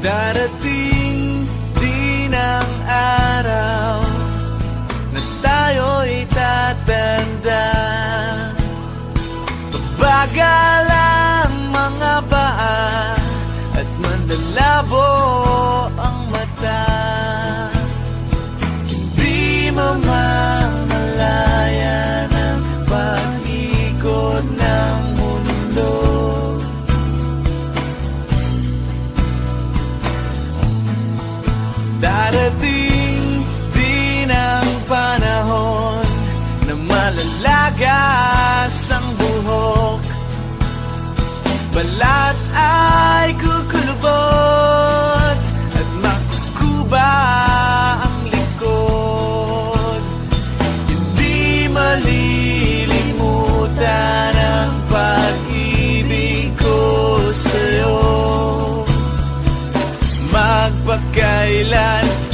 Darating din ang araw na tayo'y tatanda. Babagal ang mga paa at manlalabo ang mata. Hindi mamamalayan ang pag-ikot ng mundo. Darating din ang panahon na malalagas ang buhok. Balat ay kukulubot at makukuba ang likod. Hindi malilimutan ang pag-ibig ko sa'yo. Magpakailan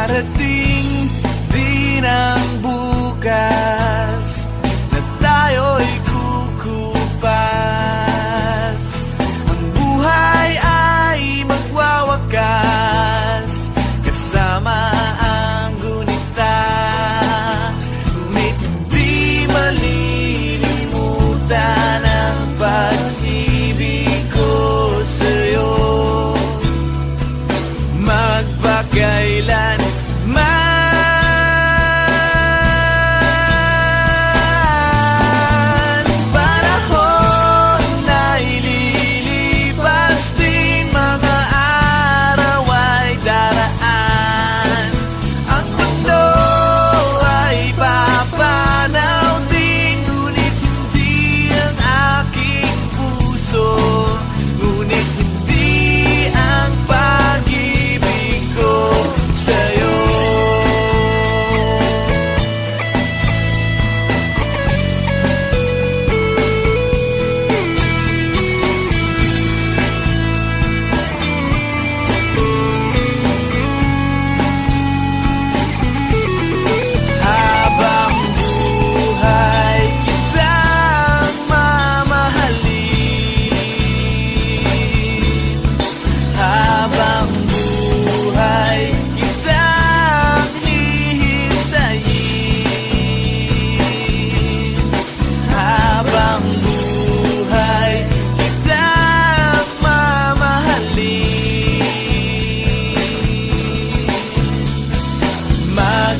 darating din ang bukas na tayo'y kukupas. Ang buhay ay magwawakas kasama ang gunita. Ngunit di malilimutan ang pag-ibig ko sa'yo. Magpakailan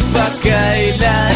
magpakailan